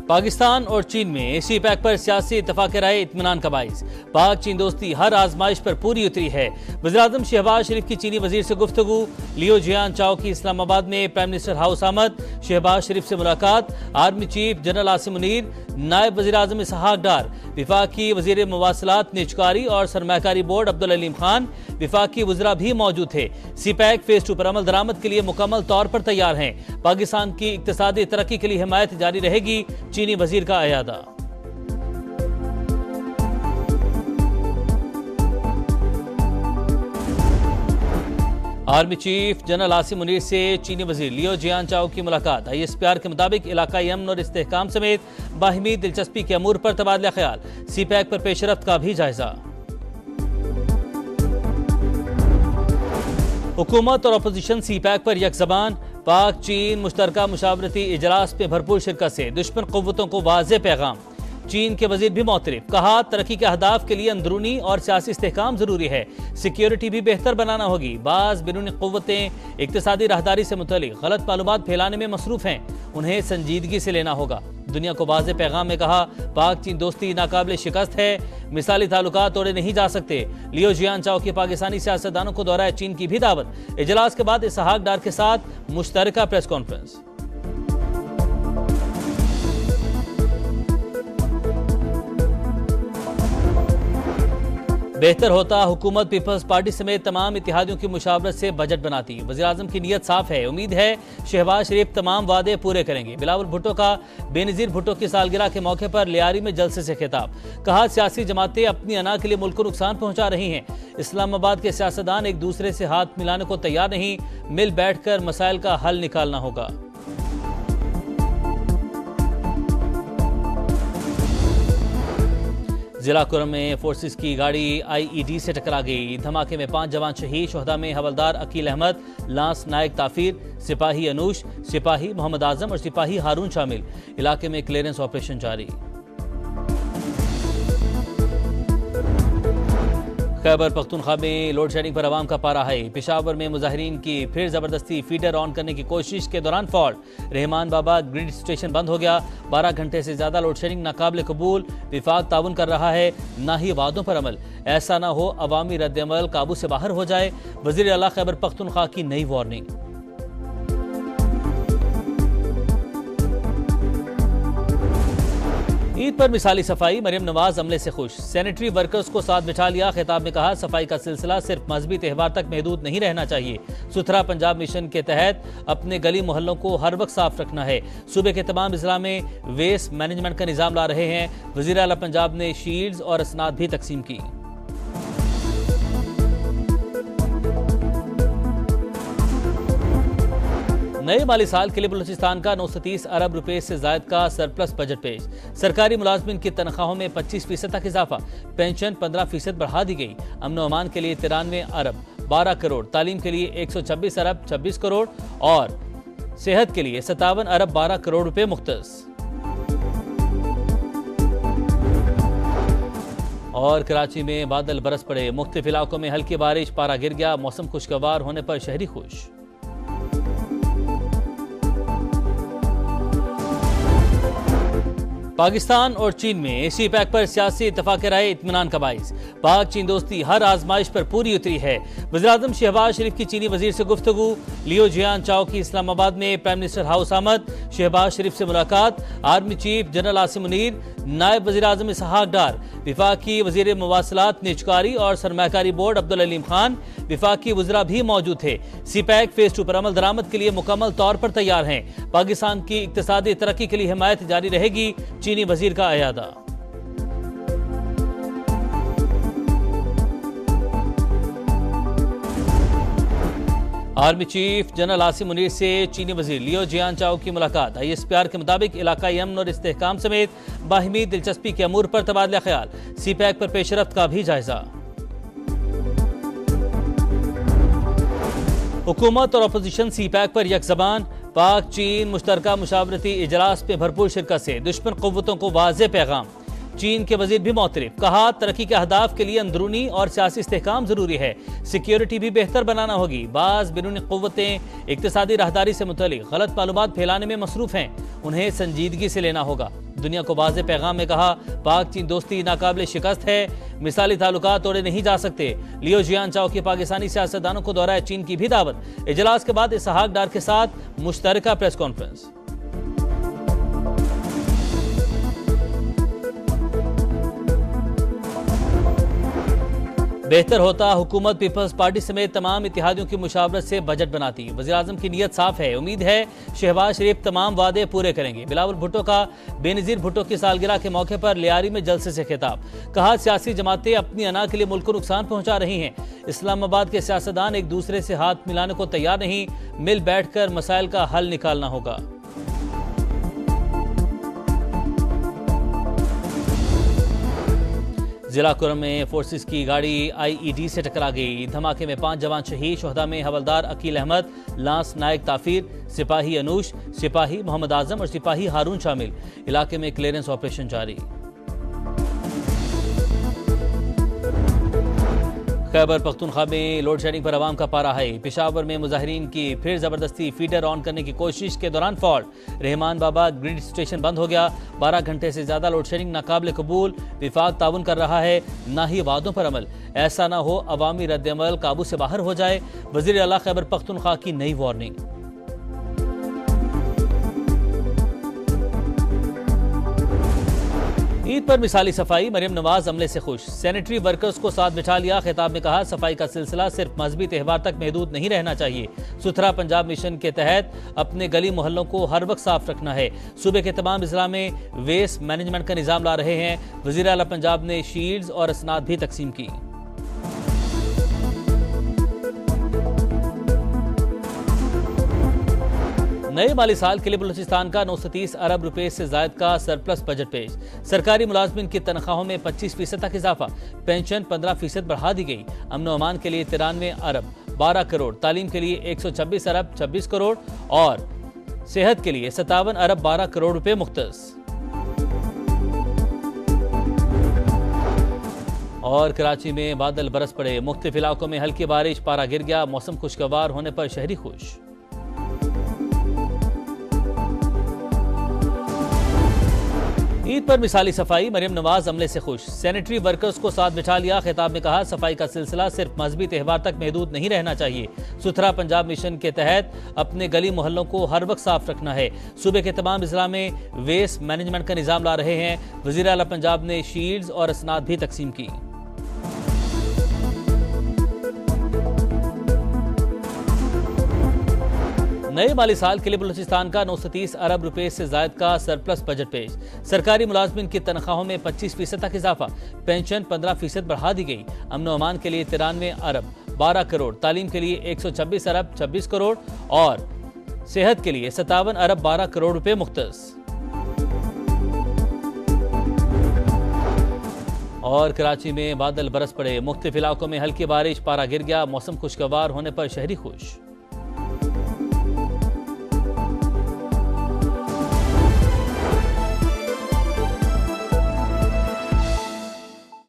पाकिस्तान और चीन में सी पैक पर सियासी इत्तफाक राय इत्मीनान का बाइस। पाक चीन दोस्ती हर आजमाइश पर पूरी उतरी है। वज़ीर-ए-आज़म शहबाज शरीफ की चीनी वजीर से गुफ्तगू। लियो जियानचाओ की इस्लामाबाद में प्राइम मिनिस्टर हाउस आमद। शहबाज शरीफ से मुलाकात। Army chief general Asim Munir, नायब वज़ीर-ए-आज़म इसहाक डार, विफाकी वज़ीर मवासलात निजकारी और सरमाकारी बोर्ड अब्दुल अलीम खान, विफाकी वज़रा भी मौजूद थे। सी पैक फेज 2 पर अमल दरामद के लिए मुकम्मल तौर पर तैयार हैं। पाकिस्तान की इक्तिसादी तरक्की के लिए हिमायत जारी रहेगी, चीनी वजीर का अयादा। Army chief general Asim Munir से चीनी वजीर लियो जियानचाओ की मुलाकात। ISPR के मुताबिक इलाकाई अमन और इस्तेहकाम समेत बाहिमी दिलचस्पी के अमूर पर तबादला ख्याल। सी पैक पर पेशरफ्त का भी जायजा। हुकूमत और अपोजिशन सी पैक पर यकज़बान। पाक चीन मुश्तरका मुशावरती इजलास में भरपूर शिरकत से दुश्मन क़ुव्वतों को वाज़ेह पैगाम। चीन के वजीर भी मौतरफ, कहा तरक्की के अहदाफ के लिए अंदरूनी और सियासी इस्तेहकाम जरूरी है। सिक्योरिटी भी बेहतर बनाना होगी। बाज़ बिरूनी क़ुव्वतें इक़्तिसादी राहदारी से मुतल्लिक़ गलत मालूमात फैलाने में मसरूफ़ हैं, उन्हें संजीदगी से लेना होगा। दुनिया को वाज़ेह पैगाम में कहा, पाक चीन दोस्ती नाकाबिल शिकस्त है, मिसाली ताल्लुकात तोड़े नहीं जा सकते। लियो जियानचाओ की पाकिस्तानी सियासतदानों को दौरा चीन की भी दावत। इजलास के बाद इसहाक डार के साथ मुश्तरका प्रेस कॉन्फ्रेंस। बेहतर होता हुकूमत पीपल्स पार्टी समेत तमाम इत्तेहादियों की मुशावरत से बजट बनाती। वज़ीर-ए-आज़म की नीयत साफ है, उम्मीद है शहबाज शरीफ तमाम वादे पूरे करेंगे। बिलावल भुट्टो का बेनज़ीर भुट्टो की सालगिरह के मौके पर लियारी में जलसे से खिताब। कहा सियासी जमातें अपनी अना के लिए मुल्क को नुकसान पहुंचा रही हैं। इस्लामाबाद के सियासतदान एक दूसरे से हाथ मिलाने को तैयार नहीं, मिल बैठकर मसाइल का हल निकालना होगा। जिला कुरम में फोर्सेस की गाड़ी IED से टकरा गई। धमाके में 5 जवान शहीद। शोहदा में हवलदार अकील अहमद, लांस नायक ताफिर, सिपाही अनूश, सिपाही मोहम्मद आजम और सिपाही हारून शामिल। इलाके में क्लियरेंस ऑपरेशन जारी। खैबर पख्तूनख्वा में लोड शेडिंग पर अवाम का पारा है। पेशावर में मुजाहिरीन की फिर जबरदस्ती फीडर ऑन करने की कोशिश के दौरान फॉल्ट। रहमान बाबा ग्रिड स्टेशन बंद हो गया। 12 घंटे से ज्यादा लोड शेडिंग नाकाबिल कबूल। विफाक ताउन कर रहा है, ना ही वादों पर अमल। ऐसा ना हो अवामी रद्द-ए-अमल काबू से बाहर हो जाए। वजीर आला खैबर पख्तूनख्वा की नई वार्निंग। ईद पर मिसाली सफाई। मरियम नवाज अमले से खुश। सैनिटरी वर्कर्स को साथ बिठा लिया। खिताब में कहा सफाई का सिलसिला सिर्फ मजहबी त्यौहार तक महदूद नहीं रहना चाहिए। सुथरा पंजाब मिशन के तहत अपने गली मोहल्लों को हर वक्त साफ रखना है। सूबे के तमाम जिला में वेस्ट मैनेजमेंट का निजाम ला रहे हैं। वजीर आला पंजाब ने शील्ड्स और असनाद भी तकसीम की। नए माली साल के लिए बलूचिस्तान का 930 अरब रुपए से जायद का सरप्लस बजट पेश। सरकारी मुलाजमिन की तनख्वाहों में 25% तक इजाफा। पेंशन 15% बढ़ा दी गई। अमन व अमान के लिए 93 अरब 12 करोड़, तालीम के लिए 126 अरब 26 करोड़ और सेहत के लिए 57 अरब 12 करोड़ रुपए मुख्तस। और कराची में बादल बरस पड़े। मुख्तलिफ इलाकों में हल्की बारिश, पारा गिर गया। मौसम खुशगवार होने पर शहरी खुश। पाकिस्तान और चीन में सी पैक पर सियासी इत्तफाक राय इत्मीनान का बाइस। पाक चीन दोस्ती हर आजमाइश पर पूरी उतरी है। वज़ीर-ए-आज़म शहबाज शरीफ की चीनी वजीर से गुफ्तगू। लियो जियानचाओ की इस्लामाबाद में प्राइम मिनिस्टर हाउस आमद। शहबाज शरीफ से मुलाकात। Army chief general Asim Munir, नायब वज़ीर-ए-आज़म इसहाक डार, विफाकी वज़ीर मवासलात निजकारी और सरमाकारी बोर्ड अब्दुल अलीम खान, विफाकी वज़रा भी मौजूद थे। सी पैक फेज 2 पर अमल दरामद के लिए मुकम्मल तौर पर तैयार हैं। पाकिस्तान की इक्तिसादी तरक्की के लिए हिमायत जारी रहेगी, चीनी वजीर का अयादा। Army chief general Asim Munir से चीनी वजीर लियो जियानचाओ की मुलाकात। ISPR के मुताबिक इलाकाई अमन और इस्तेहकाम समेत बाहिमी दिलचस्पी के अमूर पर तबादला ख्याल। सी पैक पर पेशरफ्त का भी जायजा। हुकूमत और अपोजिशन सी पैक पर यकज़बान। पाक चीन मुश्तरका मुशावरती इजलास में भरपूर शिरकत से दुश्मन क़ुव्वतों को वाज़ेह पैगाम। चीन के वजीर भी मौतरफ, कहा तरक्की के अहदाफ के लिए अंदरूनी और सियासी इस्तेहकाम जरूरी है। सिक्योरिटी भी बेहतर बनाना होगी। बाज़ बिरूनी क़ुव्वतें इक़्तिसादी राहदारी से मुतल्लिक़ गलत मालूमात फैलाने में मसरूफ़ हैं, उन्हें संजीदगी से लेना होगा। दुनिया को वाज़े पैगाम में कहा, पाक चीन दोस्ती नाकाबिल शिकस्त है, मिसाली ताल्लुकात तोड़े नहीं जा सकते। लियो जियानचाओ की पाकिस्तानी सियासतदानों को दौरा चीन की भी दावत। इजलास के बाद इसहाक डार के साथ मुश्तरका प्रेस कॉन्फ्रेंस। बेहतर होता हुकूमत पीपल्स पार्टी समेत तमाम इत्तेहादियों की मुशावरत से बजट बनाती। वज़ीर आज़म की नीयत साफ है, उम्मीद है शहबाज शरीफ तमाम वादे पूरे करेंगे। बिलावल भुट्टो का बेनज़ीर भुट्टो की सालगिरह के मौके पर लियारी में जलसे से खिताब। कहा, सियासी जमातें अपनी अना के लिए मुल्क को नुकसान पहुंचा रही हैं। इस्लामाबाद के सियासतदान एक दूसरे से हाथ मिलाने को तैयार नहीं, मिल बैठकर मसाइल का हल निकालना होगा। जिला कुरम में फोर्सेस की गाड़ी आईईडी से टकरा गई। धमाके में 5 जवान शहीद। शोहदा में हवलदार अकील अहमद, लांस नायक ताफिर, सिपाही अनूश, सिपाही मोहम्मद आजम और सिपाही हारून शामिल। इलाके में क्लियरेंस ऑपरेशन जारी। खैबर पख्तूनख्वा में लोड शेडिंग पर आवाम का पारा है। पेशावर में मुजाहिरीन की फिर जबरदस्ती फीडर ऑन करने की कोशिश के दौरान फॉल्ट। रहमान बाबा ग्रिड स्टेशन बंद हो गया। 12 घंटे से ज्यादा लोड शेडिंग नाकाबिल कबूल। विफाक ताउन कर रहा है, ना ही वादों पर अमल। ऐसा ना हो अवामी रद्द-ए-अमल काबू से बाहर हो जाए। वजीर आला खैबर पख्तूनख्वा की नई वार्निंग। ईद पर मिसाली सफाई। मरियम नवाज अमले से खुश। सैनिटरी वर्कर्स को साथ बिठा लिया। खिताब में कहा, सफाई का सिलसिला सिर्फ मजहबी त्यौहार तक महदूद नहीं रहना चाहिए। सुथरा पंजाब मिशन के तहत अपने गली मोहल्लों को हर वक्त साफ रखना है। सूबे के तमाम अजला में वेस्ट मैनेजमेंट का निजाम ला रहे हैं। वजीर आला पंजाब ने शील्ड्स और असनाद भी तकसीम की। नए माली साल के लिए बलूचिस्तान का 930 अरब रुपए से जायद का सरप्लस बजट पेश। सरकारी मुलाजमिन की तनख्वाहों में 25% तक इजाफा। पेंशन 15% बढ़ा दी गई। अमन व अमान के लिए 93 अरब 12 करोड़। तालीम के लिए 126 अरब 26 करोड़ और सेहत के लिए 57 अरब 12 करोड़ रुपए मुख्तस। और कराची में बादल बरस पड़े। मुख्तलिफ इलाकों में हल्की बारिश। पारा गिर गया। मौसम खुशगवार होने पर शहरी खुश। ईद पर मिसाली सफाई। मरियम नवाज अमले से खुश। सैनिटरी वर्कर्स को साथ बिठा लिया। खिताब में कहा, सफाई का सिलसिला सिर्फ मजहबी त्यौहार तक महदूद नहीं रहना चाहिए। सुथरा पंजाब मिशन के तहत अपने गली मोहल्लों को हर वक्त साफ रखना है। सूबे के तमाम अजला में वेस्ट मैनेजमेंट का निजाम ला रहे हैं। वजीर आला पंजाब ने शील्ड्स और असनाद भी तकसीम की। नए माली साल के लिए बलूचिस्तान का 930 अरब रुपए से जायद का सरप्लस बजट पेश। सरकारी मुलाजमिन की तनख्वाहों में 25% तक इजाफा। पेंशन 15% बढ़ा दी गई। अमन व अमान के लिए 93 अरब 12 करोड़। तालीम के लिए 126 अरब 26 करोड़ और सेहत के लिए 57 अरब 12 करोड़ रुपए मुख्तस। और कराची में बादल बरस पड़े। मुख्तलिफ इलाकों में हल्की बारिश। पारा गिर गया। मौसम खुशगवार होने पर शहरी खुश।